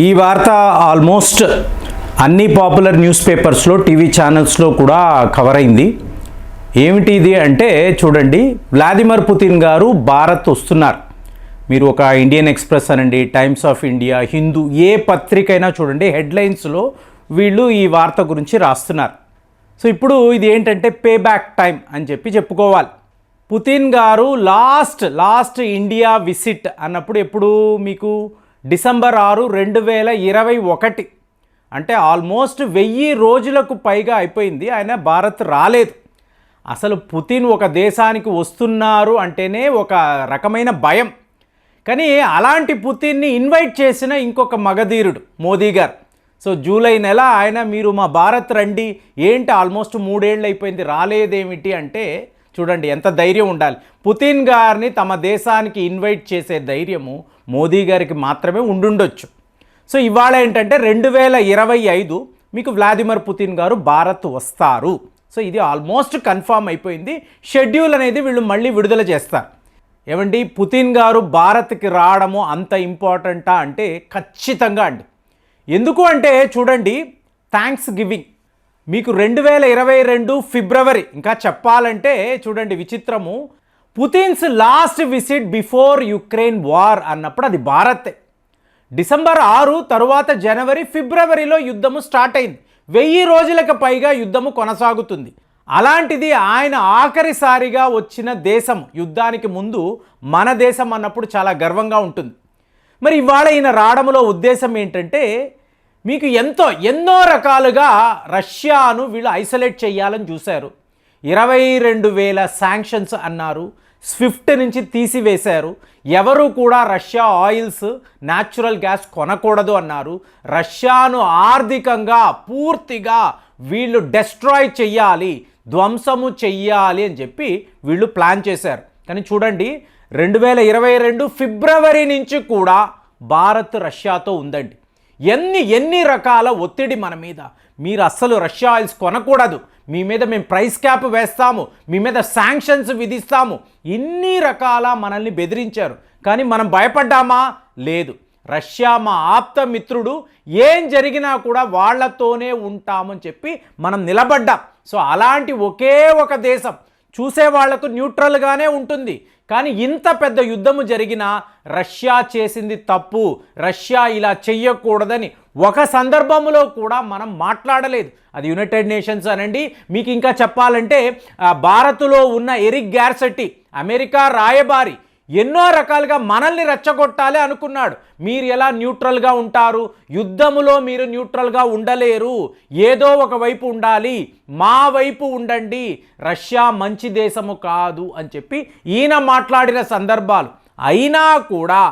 ఈ వార్త ఆల్మోస్ట్ అన్ని పాపులర్ న్యూస్ పేపర్స్లో టీవీ ఛానల్స్లో కూడా కవర్ అయింది. ఏమిటి ఇది అంటే చూడండి, వ్లాదిమిర్ పుతిన్ గారు భారత్ వస్తున్నారు. మీరు ఒక ఇండియన్ ఎక్స్ప్రెస్ అనండి, టైమ్స్ ఆఫ్ ఇండియా, హిందూ, ఏ పత్రిక అయినా చూడండి, హెడ్లైన్స్లో వీళ్ళు ఈ వార్త గురించి రాస్తున్నారు. సో ఇప్పుడు ఇది ఏంటంటే పే బ్యాక్ టైం అని చెప్పుకోవాలి. పుతిన్ గారు లాస్ట్ ఇండియా విజిట్ అన్నప్పుడు ఎప్పుడు మీకు డిసెంబర్ 6, 2021, అంటే ఆల్మోస్ట్ 1000 రోజులకు పైగా అయిపోయింది ఆయన భారత్ రాలేదు. అసలు పుతిన్ ఒక దేశానికి వస్తున్నారు అంటేనే ఒక రకమైన భయం. కానీ అలాంటి పుతిన్ని ఇన్వైట్ చేసిన ఇంకొక మగధీరుడు మోదీ గారు. సో జూలై నెల ఆయన మీరు మా భారత్ రండి, ఏంటి ఆల్మోస్ట్ 3 ఏళ్ళు అయిపోయింది రాలేదేమిటి అంటే చూడండి ఎంత ధైర్యం ఉండాలి. పుతిన్ గారిని తమ దేశానికి ఇన్వైట్ చేసే ధైర్యము మోదీ గారికి మాత్రమే ఉండుండొచ్చు. సో ఇవాళ ఏంటంటే 2025 మీకు వ్లాదిమిర్ పుతిన్ గారు భారత్ వస్తారు. సో ఇది ఆల్మోస్ట్ కన్ఫామ్ అయిపోయింది. షెడ్యూల్ అనేది వీళ్ళు మళ్ళీ విడుదల చేస్తారు. ఏమండి, పుతిన్ గారు భారత్కి రావడము అంత ఇంపార్టెంటా అంటే ఖచ్చితంగా అండి. ఎందుకు అంటే చూడండి, థ్యాంక్స్ గివింగ్ మీకు 2022 ఫిబ్రవరి, ఇంకా చెప్పాలంటే చూడండి విచిత్రము, Putin's last visit before Ukraine war అన్నప్పుడు అది భారతే. డిసెంబర్ 6 తరువాత జనవరి, ఫిబ్రవరిలో యుద్ధము స్టార్ట్ అయింది. 1000 రోజులకు పైగా యుద్ధము కొనసాగుతుంది. అలాంటిది ఆయన ఆఖరిసారిగా వచ్చిన దేశం, యుద్ధానికి ముందు మన దేశం అన్నప్పుడు చాలా గర్వంగా ఉంటుంది. మరి ఇవాళ ఈయన రావడంలో ఉద్దేశం ఏంటంటే మీకు ఎన్నో రకాలుగా రష్యాను వీళ్ళు ఐసోలేట్ చేయాలని చూశారు. 22,000 శాంక్షన్స్ అన్నారు, స్విఫ్ట్ నుంచి తీసివేశారు, ఎవరు కూడా రష్యా ఆయిల్స్, న్యాచురల్ గ్యాస్ కొనకూడదు అన్నారు, రష్యాను ఆర్థికంగా పూర్తిగా వీళ్ళు డెస్ట్రాయ్ చెయ్యాలి, ధ్వంసము చెయ్యాలి అని చెప్పి వీళ్ళు ప్లాన్ చేశారు. కానీ చూడండి 2022 ఫిబ్రవరి నుంచి కూడా భారత్ రష్యాతో ఉందండి. ఎన్ని రకాల ఒత్తిడి మన మీద, మీరు అస్సలు రష్యా ఆయిల్స్ కొనకూడదు, మీ మీద మేము ప్రైస్ క్యాప్ వేస్తాము, మీ మీద శాంక్షన్స్ విధిస్తాము, ఇన్ని రకాల మనల్ని బెదిరించారు. కానీ మనం భయపడ్డామా? లేదు. రష్యా మా ఆప్త మిత్రుడు, ఏం జరిగినా కూడా వాళ్లతోనే ఉంటామని చెప్పి మనం నిలబడ్డాం. సో అలాంటి ఒకే ఒక దేశం చూసే వాళ్లకు న్యూట్రల్గానే ఉంటుంది. కానీ ఇంత పెద్ద యుద్ధము జరిగినా రష్యా చేసింది తప్పు, రష్యా ఇలా చెయ్యకూడదని ఒక సందర్భంలో కూడా మనం మాట్లాడలేదు. అది యునైటెడ్ నేషన్స్ అనండి, మీకు ఇంకా చెప్పాలంటే భారత్లో ఉన్న ఎరిక్ గార్సెట్టి, అమెరికా రాయబారి, ఎన్నో రకాలుగా మనల్ని రెచ్చగొట్టాలి అనుకున్నాడు. మీరు ఎలా న్యూట్రల్గా ఉంటారు, యుద్ధములో మీరు న్యూట్రల్గా ఉండలేరు, ఏదో ఒక వైపు ఉండాలి, మా వైపు ఉండండి, రష్యా మంచి దేశము కాదు అని చెప్పి ఈయన మాట్లాడిన సందర్భాలు. అయినా కూడా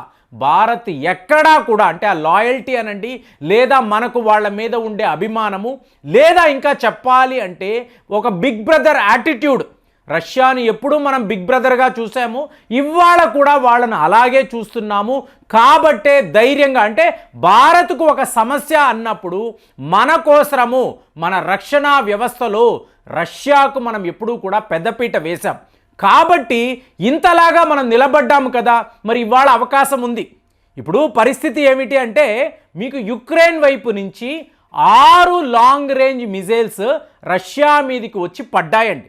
భారత్ ఎక్కడా కూడా, అంటే ఆ లాయల్టీ అనండి, లేదా మనకు వాళ్ళ మీద ఉండే అభిమానము, లేదా ఇంకా చెప్పాలి అంటే ఒక బిగ్ బ్రదర్ యాటిట్యూడ్, రష్యాని ఎప్పుడూ మనం బిగ్ బ్రదర్గా చూసాము, ఇవాళ కూడా వాళ్ళను అలాగే చూస్తున్నాము. కాబట్టే ధైర్యంగా, అంటే భారత్కు ఒక సమస్య అన్నప్పుడు మన కోసరము మన రక్షణ వ్యవస్థలో రష్యాకు మనం ఎప్పుడూ కూడా పెద్దపీట వేశాం. కాబట్టి ఇంతలాగా మనం నిలబడ్డాము కదా, మరి ఇవాళ అవకాశం ఉంది. ఇప్పుడు పరిస్థితి ఏమిటి అంటే మీకు యుక్రెయిన్ వైపు నుంచి 6 లాంగ్ రేంజ్ మిజైల్స్ రష్యా మీదకి వచ్చి పడ్డాయండి.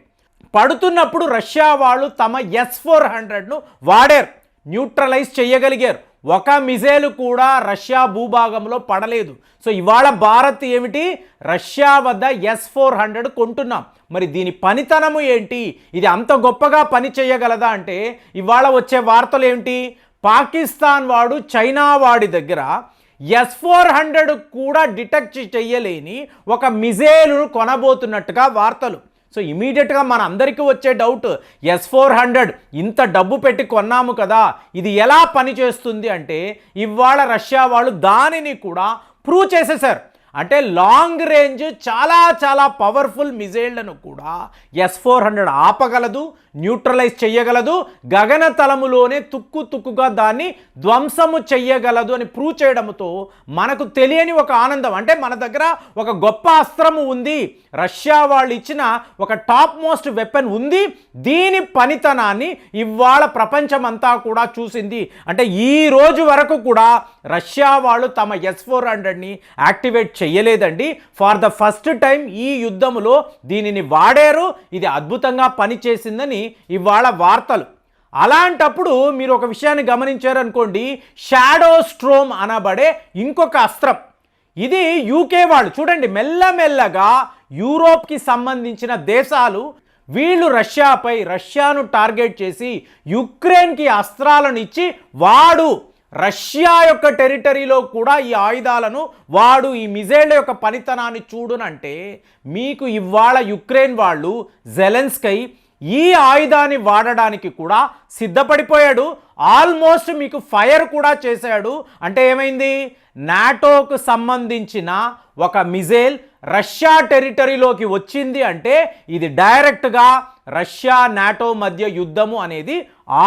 పడుతున్నప్పుడు రష్యా వాళ్ళు తమ S-400ను వాడారు, న్యూట్రలైజ్ చేయగలిగారు. ఒక మిజైల్ కూడా రష్యా భూభాగంలో పడలేదు. సో ఇవాళ భారత్ ఏమిటి, రష్యా వద్ద S-400 కొంటున్నాం. మరి దీని పనితనము ఏంటి, ఇది అంత గొప్పగా పని చేయగలదా అంటే ఇవాళ వచ్చే వార్తలు ఏమిటి, పాకిస్తాన్ వాడు చైనా వాడి దగ్గర S-400 కూడా డిటెక్ట్ చేయలేని ఒక మిజైల్ను కొనబోతున్నట్టుగా వార్తలు. సో ఇమీడియట్గా మన అందరికీ వచ్చే డౌట్, S-400 ఇంత డబ్బు పెట్టి కొన్నాము కదా, ఇది ఎలా పనిచేస్తుంది అంటే ఇవాళ రష్యా వాళ్ళు దానిని కూడా ప్రూవ్ చేసేశారు. అంటే లాంగ్ రేంజ్ చాలా చాలా పవర్ఫుల్ మిజైళ్లను కూడా S-400 ఆపగలదు, న్యూట్రలైజ్ చెయ్యగలదు, గగనతలములోనే తుక్కుగా దాన్ని ధ్వంసము చెయ్యగలదు అని ప్రూవ్ చేయడంతో మనకు తెలియని ఒక ఆనందం. అంటే మన దగ్గర ఒక గొప్ప అస్త్రము ఉంది, రష్యా వాళ్ళు ఇచ్చిన ఒక టాప్ మోస్ట్ వెపన్ ఉంది, దీని పనితనాన్ని ఇవాళ ప్రపంచమంతా కూడా చూసింది. అంటే ఈ రోజు వరకు కూడా రష్యా వాళ్ళు తమ S-400ని యాక్టివేట్ చేయలేదండి. ఫర్ ద ఫస్ట్ టైం ఈ యుద్ధములో దీనిని వాడారు, ఇది అద్భుతంగా పనిచేసిందని ఇవాళ వార్తలు. అలాంటప్పుడు మీరు ఒక విషయాన్ని గమనించారనుకోండి, షాడో స్ట్రోమ్ అనబడే ఇంకొక అస్త్రం, ఇది యూకే వాళ్ళు చూడండి మెల్లమెల్లగా యూరోప్కి సంబంధించిన దేశాలు వీళ్ళు రష్యాను టార్గెట్ చేసి యుక్రెయిన్కి అస్త్రాలను ఇచ్చి వాడు రష్యా యొక్క టెరిటరీలో కూడా ఈ ఆయుధాలను వాడు ఈ మిజైళ్ళ యొక్క పనితనాన్ని చూడునంటే మీకు ఇవాళ యుక్రెయిన్ వాళ్ళు జెలెన్స్కీ ఈ ఆయుధాన్ని వాడడానికి కూడా సిద్ధపడిపోయాడు. ఆల్మోస్ట్ మీకు ఫైర్ కూడా చేశాడు. అంటే ఏమైంది, నాటోకు సంబంధించిన ఒక మిజైల్ రష్యా టెరిటరీలోకి వచ్చింది అంటే ఇది డైరెక్ట్గా రష్యా నాటో మధ్య యుద్ధము అనేది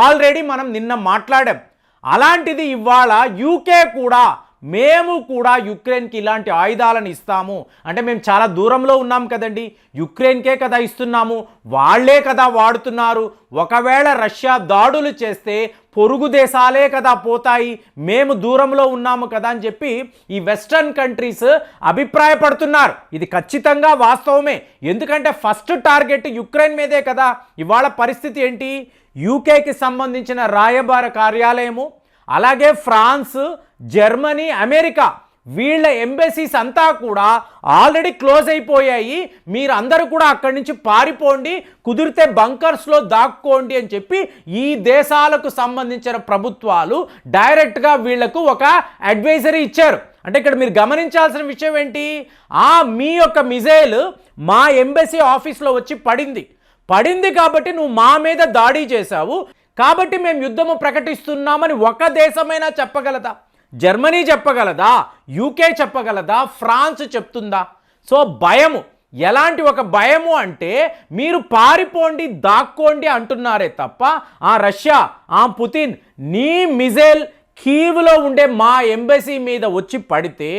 ఆల్రెడీ మనం నిన్న మాట్లాడాం. అలాంటిది ఇవాళ యూకే కూడా మేము కూడా యుక్రెయిన్కి ఇలాంటి ఆయుధాలను ఇస్తాము అంటే మేము చాలా దూరంలో ఉన్నాం కదండి, యుక్రెయిన్కే కదా ఇస్తున్నాము, వాళ్లే కదా వాడుతున్నారు, ఒకవేళ రష్యా దాడులు చేస్తే పొరుగు దేశాలే కదా పోతాయి, మేము దూరంలో ఉన్నాము కదా అని చెప్పి ఈ వెస్టర్న్ కంట్రీస్ అభిప్రాయపడుతున్నారు. ఇది ఖచ్చితంగా వాస్తవమే, ఎందుకంటే ఫస్ట్ టార్గెట్ యుక్రెయిన్ మీదే కదా. ఇవాళ పరిస్థితి ఏంటి, యూకేకి సంబంధించిన రాయబార కార్యాలయము, అలాగే ఫ్రాన్స్, జర్మనీ, అమెరికా వీళ్ళ ఎంబసీస్ అంతా కూడా ఆల్రెడీ క్లోజ్ అయిపోయాయి. మీరు అందరూ కూడా అక్కడి నుంచి పారిపోండి, కుదిరితే బంకర్స్లో దాక్కోండి అని చెప్పి ఈ దేశాలకు సంబంధించిన ప్రభుత్వాలు డైరెక్ట్గా వీళ్లకు ఒక అడ్వైజరీ ఇచ్చారు. అంటే ఇక్కడ మీరు గమనించాల్సిన విషయం ఏంటి, మీ యొక్క మిజైల్ మా ఎంబసీ ఆఫీస్లో వచ్చి పడింది కాబట్టి నువ్వు మా మీద దాడి చేశావు కాబట్టి మేము యుద్ధము ప్రకటిస్తున్నామని ఒక దేశమైనా చెప్పగలదా? జర్మనీ చెప్పగలదా? యూకే చెప్పగలదా? ఫ్రాన్స్ చెప్తుందా? సో భయము, ఎలాంటి ఒక భయము అంటే మీరు పారిపోండి, దాక్కోండి అంటున్నారే తప్ప రష్యా, పుతిన్ నీ మిజైల్ కీవ్లో ఉండే మా ఎంబసీ మీద వచ్చి పడితే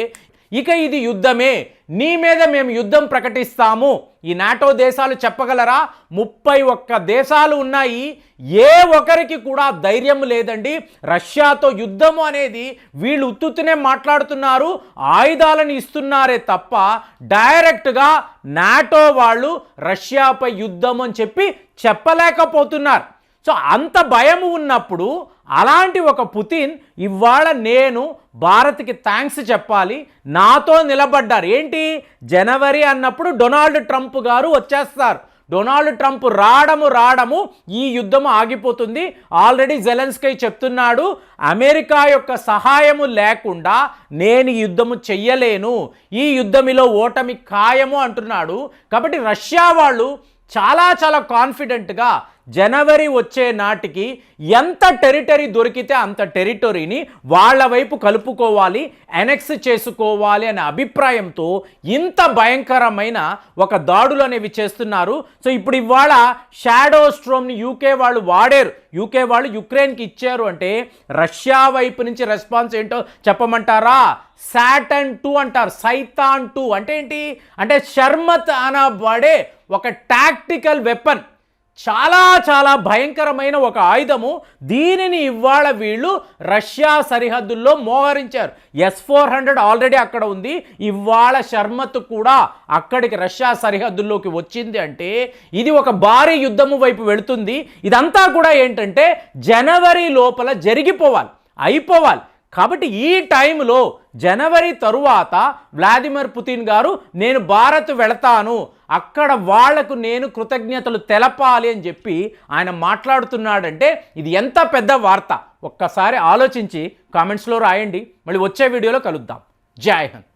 ఇక ఇది యుద్ధమే, నీ మీద మేము యుద్ధం ప్రకటిస్తాము ఈ నాటో దేశాలు చెప్పగలరా? 31 దేశాలు ఉన్నాయి, ఏ ఒక్కరికి కూడా ధైర్యం లేదండి రష్యాతో యుద్ధము అనేది. వీళ్ళు ఉత్తునే మాట్లాడుతున్నారు, ఆయుధాలను ఇస్తున్నారే తప్ప డైరెక్ట్గా నాటో వాళ్ళు రష్యాపై యుద్ధం అని చెప్పలేకపోతున్నారు. సో అంత భయం ఉన్నప్పుడు అలాంటి ఒక పుతిన్ ఇవాళ నేను భారత్కి థ్యాంక్స్ చెప్పాలి, నాతో నిలబడ్డారు. ఏంటి, జనవరి అన్నప్పుడు డొనాల్డ్ ట్రంప్ గారు వచ్చేస్తారు, డొనాల్డ్ ట్రంప్ రావడము ఈ యుద్ధము ఆగిపోతుంది. ఆల్రెడీ జెలెన్స్కీ చెప్తున్నాడు, అమెరికా యొక్క సహాయము లేకుండా నేను ఈ యుద్ధము చెయ్యలేను, ఈ యుద్ధమిలో ఓటమి ఖాయము అంటున్నాడు. కాబట్టి రష్యా వాళ్ళు చాలా చాలా కాన్ఫిడెంట్గా జనవరి వచ్చే నాటికి ఎంత టెరిటరీ దొరికితే అంత టెరిటరీని వాళ్ళ వైపు కలుపుకోవాలి, ఎనెక్స్ చేసుకోవాలి అనే అభిప్రాయంతో ఇంత భయంకరమైన ఒక దాడులు అనేవి చేస్తున్నారు. సో ఇప్పుడు ఇవాళ షాడో స్ట్రోమ్ని యూకే వాళ్ళు వాడారు, యూకే వాళ్ళు యుక్రెయిన్కి ఇచ్చారు. అంటే రష్యా వైపు నుంచి రెస్పాన్స్ ఏంటో చెప్పమంటారా? సాటన్ 2 అంటారు, సైతాన్ 2 అంటే ఏంటి అంటే షర్మత్ అనబడే ఒక టాక్టికల్ వెపన్, చాలా చాలా భయంకరమైన ఒక ఆయుధము. దీనిని ఇవాళ వీళ్ళు రష్యా సరిహద్దుల్లో మోహరించారు. S-400 ఆల్రెడీ అక్కడ ఉంది, ఇవాళ షర్మత్ కూడా అక్కడికి రష్యా సరిహద్దుల్లోకి వచ్చింది. అంటే ఇది ఒక భారీ యుద్ధము వైపు వెళుతుంది. ఇదంతా కూడా ఏంటంటే జనవరి లోపల జరిగిపోవాలి, అయిపోవాలి. కాబట్టి ఈ టైంలో జనవరి తరువాత వ్లాదిమిర్ పుతిన్ గారు నేను భారత్ వెళతాను, అక్కడ వాళ్లకు నేను కృతజ్ఞతలు తెలపాలి అని చెప్పి ఆయన మాట్లాడుతున్నాడంటే ఇది ఎంత పెద్ద వార్త. ఒక్కసారి ఆలోచించి కామెంట్స్లో రాయండి. మళ్ళీ వచ్చే వీడియోలో కలుద్దాం. జై హింద్.